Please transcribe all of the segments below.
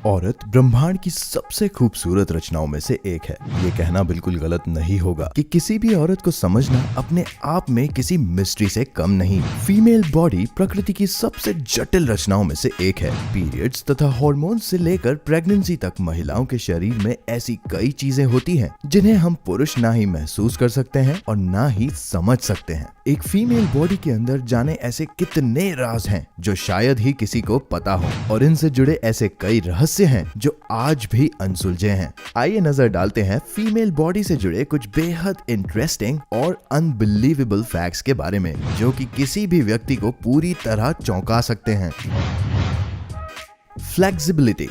औरत ब्रह्मांड की सबसे खूबसूरत रचनाओं में से एक है। ये कहना बिल्कुल गलत नहीं होगा कि किसी भी औरत को समझना अपने आप में किसी मिस्ट्री से कम नहीं। फीमेल बॉडी प्रकृति की सबसे जटिल रचनाओं में से एक है। पीरियड्स तथा हार्मोन से लेकर प्रेगनेंसी तक महिलाओं के शरीर में ऐसी कई चीजें होती हैं जिन्हें हम पुरुष ना ही महसूस कर सकते हैं और ना ही समझ सकते हैं। एक फीमेल बॉडी के अंदर जाने ऐसे कितने राज हैं जो शायद ही किसी को पता हो, और इनसे जुड़े ऐसे कई रहस्य हैं जो आज भी अनसुलझे हैं। आइए नजर डालते हैं फीमेल बॉडी से जुड़े कुछ बेहद इंटरेस्टिंग और अनबिलीवेबल फैक्ट्स के बारे में जो कि किसी भी व्यक्ति को पूरी तरह चौंका सकते हैं। फ्लेक्सिबिलिटी।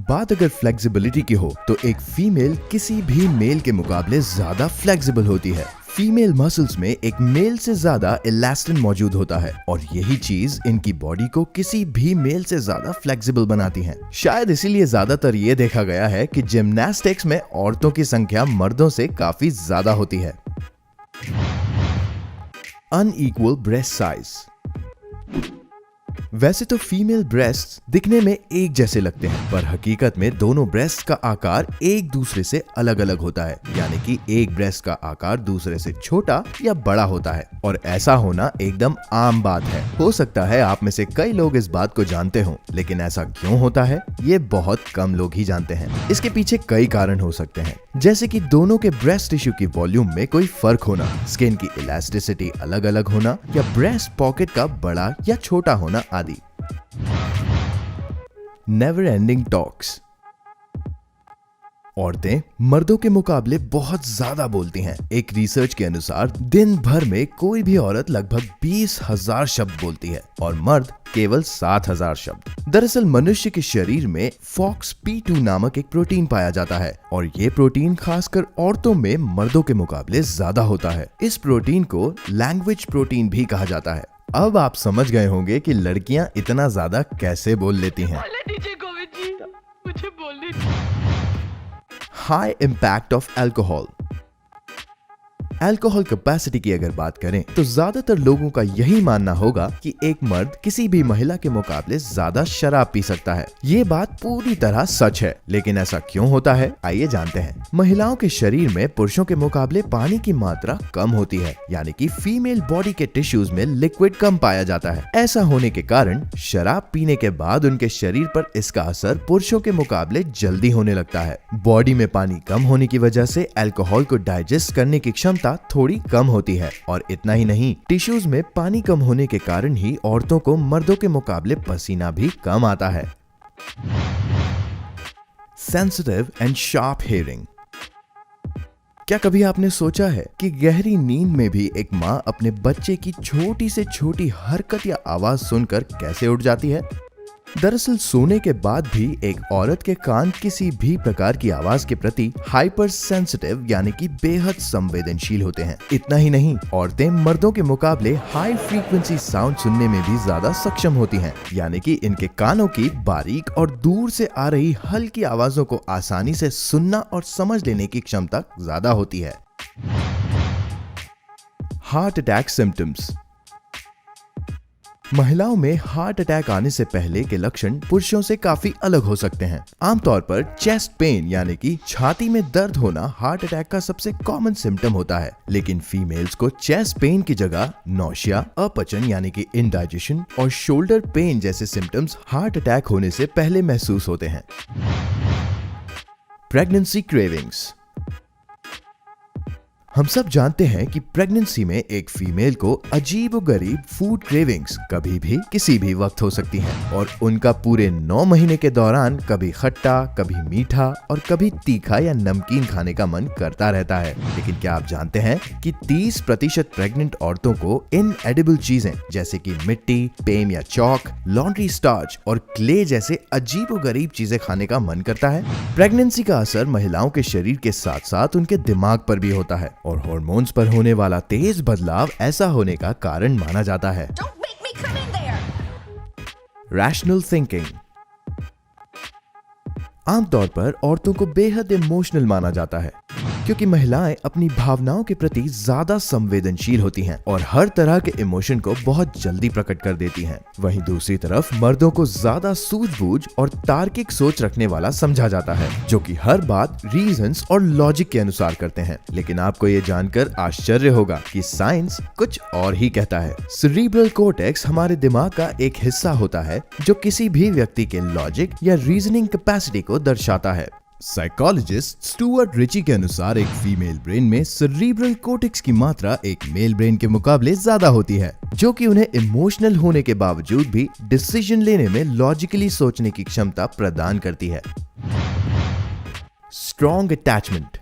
बात अगर फ्लेक्सिबिलिटी की हो तो एक फीमेल किसी भी मेल के मुकाबले ज्यादा फ्लेक्सिबल होती है। फीमेल मसल्स में एक मेल से ज्यादा इलास्टिन मौजूद होता है और यही चीज इनकी बॉडी को किसी भी मेल से ज्यादा फ्लेक्सिबल बनाती है। शायद इसीलिए ज्यादातर ये देखा गया है कि जिम्नास्टिक्स में औरतों की संख्या मर्दों से काफी ज्यादा होती है। Unequal breast size. वैसे तो फीमेल ब्रेस्ट्स दिखने में एक जैसे लगते हैं, पर हकीकत में दोनों ब्रेस्ट का आकार एक दूसरे से अलग अलग होता है। यानी कि एक ब्रेस्ट का आकार दूसरे से छोटा या बड़ा होता है, और ऐसा होना एकदम आम बात है। हो सकता है आप में से कई लोग इस बात को जानते हों, लेकिन ऐसा क्यों होता है ये बहुत कम लोग ही जानते हैं। इसके पीछे कई कारण हो सकते हैं, जैसे कि दोनों के ब्रेस्ट टिश्यू की वॉल्यूम में कोई फर्क होना, स्किन की इलास्टिसिटी अलग अलग होना, या ब्रेस्ट पॉकेट का बड़ा या छोटा होना आदि। Never ending talks. औरतें मर्दों के मुकाबले बहुत ज्यादा बोलती हैं। एक रिसर्च के अनुसार दिन भर में कोई भी औरत लगभग 20,000 शब्द बोलती है और मर्द केवल 7,000 शब्द। दरअसल मनुष्य के शरीर में FOXP2 नामक एक प्रोटीन पाया जाता है और ये प्रोटीन खासकर औरतों में मर्दों के मुकाबले ज्यादा होता है। इस प्रोटीन को लैंग्वेज प्रोटीन भी कहा जाता है। अब आप समझ गए होंगे कि लड़कियां इतना ज्यादा कैसे बोल लेती हैं। मुझे बोलने high impact of alcohol. Alcohol capacity की अगर बात करें तो ज्यादातर लोगों का यही मानना होगा कि एक मर्द किसी भी महिला के मुकाबले ज्यादा शराब पी सकता है। ये बात पूरी तरह सच है, लेकिन ऐसा क्यों होता है आइए जानते हैं। महिलाओं के शरीर में पुरुषों के मुकाबले पानी की मात्रा कम होती है, यानी कि फीमेल बॉडी के टिश्यूज में लिक्विड कम पाया जाता है। ऐसा होने के कारण शराब पीने के बाद उनके शरीर पर इसका असर पुरुषों के मुकाबले जल्दी होने लगता है। बॉडी में पानी कम होने की वजह से अल्कोहल को डाइजेस्ट करने की क्षमता थोड़ी कम होती है, और इतना ही नहीं, टिश्यूज में पानी कम होने के कारण ही औरतों को मर्दों के मुकाबले पसीना भी कम आता है। Sensitive and sharp hearing. क्या कभी आपने सोचा है कि गहरी नींद में भी एक माँ अपने बच्चे की छोटी से छोटी हरकत या आवाज सुनकर कैसे उठ जाती है? दरअसल सोने के बाद भी एक औरत के कान किसी भी प्रकार की आवाज के प्रति हाइपर सेंसिटिव यानी कि बेहद संवेदनशील होते हैं। इतना ही नहीं, औरतें मर्दों के मुकाबले हाई फ्रीक्वेंसी साउंड सुनने में भी ज्यादा सक्षम होती हैं, यानी कि इनके कानों की बारीक और दूर से आ रही हल्की आवाजों को आसानी से सुनना और समझ लेने की क्षमता ज्यादा होती है। Heart attack symptoms. महिलाओं में हार्ट अटैक आने से पहले के लक्षण पुरुषों से काफी अलग हो सकते हैं। आमतौर पर चेस्ट पेन यानी कि छाती में दर्द होना हार्ट अटैक का सबसे कॉमन सिम्टम होता है, लेकिन फीमेल्स को चेस्ट पेन की जगह नौशिया, अपचन यानी कि इंडाइजेशन और शोल्डर पेन जैसे सिम्टम्स हार्ट अटैक होने से पहले महसूस होते हैं। Pregnancy cravings. हम सब जानते हैं कि प्रेगनेंसी में एक फीमेल को अजीबोगरीब फूड क्रेविंग्स कभी भी किसी भी वक्त हो सकती हैं, और उनका पूरे 9 महीने के दौरान कभी खट्टा, कभी मीठा और कभी तीखा या नमकीन खाने का मन करता रहता है। लेकिन क्या आप जानते हैं कि 30% प्रेग्नेंट औरतों को इनएडिबल चीजें जैसे कि मिट्टी, पेम या चौक, लॉन्ड्री स्टार्च और क्ले जैसे अजीबोगरीब चीजें खाने का मन करता है? प्रेगनेंसी का असर महिलाओं के शरीर के साथ साथ उनके दिमाग पर भी होता है, और हार्मोन्स पर होने वाला तेज बदलाव ऐसा होने का कारण माना जाता है। Rational thinking. आमतौर पर औरतों को बेहद इमोशनल माना जाता है। क्योंकि महिलाएं अपनी भावनाओं के प्रति ज्यादा संवेदनशील होती हैं और हर तरह के इमोशन को बहुत जल्दी प्रकट कर देती हैं। वहीं दूसरी तरफ मर्दों को ज्यादा सूझबूझ और तार्किक सोच रखने वाला समझा जाता है, जो कि हर बात रीजंस और लॉजिक के अनुसार करते हैं। लेकिन आपको ये जानकर आश्चर्य होगा कि साइंस कुछ और ही कहता है। सेरिब्रल कॉर्टेक्स हमारे दिमाग का एक हिस्सा होता है जो किसी भी व्यक्ति के लॉजिक या रीजनिंग कैपेसिटी को दर्शाता है। साइकोलॉजिस्ट स्टुअर्ट रिची के अनुसार एक फीमेल ब्रेन में सेरिब्रल कॉर्टेक्स की मात्रा एक मेल ब्रेन के मुकाबले ज्यादा होती है, जो कि उन्हें इमोशनल होने के बावजूद भी डिसीजन लेने में लॉजिकली सोचने की क्षमता प्रदान करती है। Strong attachment.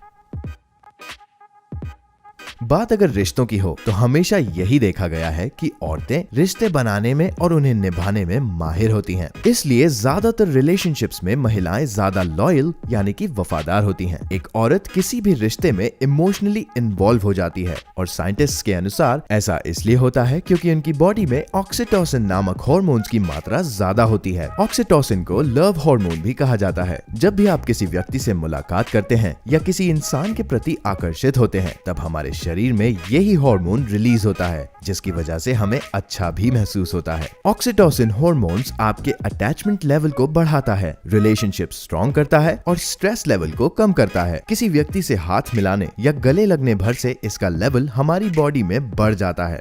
बात अगर रिश्तों की हो तो हमेशा यही देखा गया है कि औरतें रिश्ते बनाने में और उन्हें निभाने में माहिर होती हैं। इसलिए ज्यादातर रिलेशनशिप्स में महिलाएं ज्यादा लॉयल यानी कि वफादार होती हैं। एक औरत किसी भी रिश्ते में इमोशनली इन्वॉल्व हो जाती है और साइंटिस्ट्स के अनुसार ऐसा इसलिए होता है क्योंकि उनकी बॉडी में ऑक्सीटोसिन नामक हार्मोन्स की मात्रा ज्यादा होती है। ऑक्सीटोसिन को लव हार्मोन भी कहा जाता है। जब भी आप किसी व्यक्ति से मुलाकात करते हैं या किसी इंसान के प्रति आकर्षित होते हैं, तब हमारे शरीर में यही हार्मोन रिलीज होता है, जिसकी वजह से हमें अच्छा भी महसूस होता है। ऑक्सीटोसिन हार्मोन्स आपके अटैचमेंट लेवल को बढ़ाता है, रिलेशनशिप स्ट्रॉन्ग करता है और स्ट्रेस लेवल को कम करता है। किसी व्यक्ति से हाथ मिलाने या गले लगने भर से इसका लेवल हमारी बॉडी में बढ़ जाता है।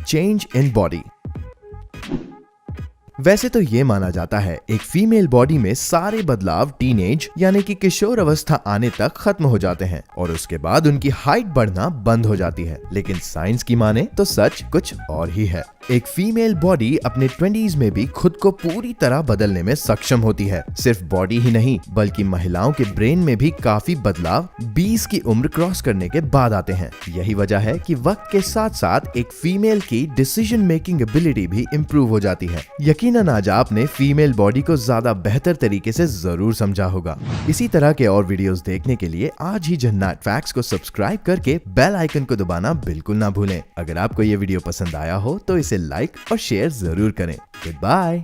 Change in body. वैसे तो ये माना जाता है एक फीमेल बॉडी में सारे बदलाव टीनेज यानी कि किशोर अवस्था आने तक खत्म हो जाते हैं और उसके बाद उनकी हाइट बढ़ना बंद हो जाती है। लेकिन साइंस की माने तो सच कुछ और ही है। एक फीमेल बॉडी अपने 20s में भी खुद को पूरी तरह बदलने में सक्षम होती है। सिर्फ बॉडी ही नहीं बल्कि महिलाओं के ब्रेन में भी काफी बदलाव 20 की उम्र क्रॉस करने के बाद आते हैं। यही वजह है कि वक्त के साथ साथ एक फीमेल की डिसीजन मेकिंग एबिलिटी भी इम्प्रूव हो जाती है। यकीनन आज आपने फीमेल बॉडी को ज्यादा बेहतर तरीके से जरूर समझा होगा। इसी तरह के और वीडियोस देखने के लिए आज ही जन्नत फैक्ट्स को सब्सक्राइब करके बेल आइकन को दबाना बिल्कुल ना भूलें। अगर आपको ये वीडियो पसंद आया हो तो इसे लाइक और शेयर जरूर करें। Good bye.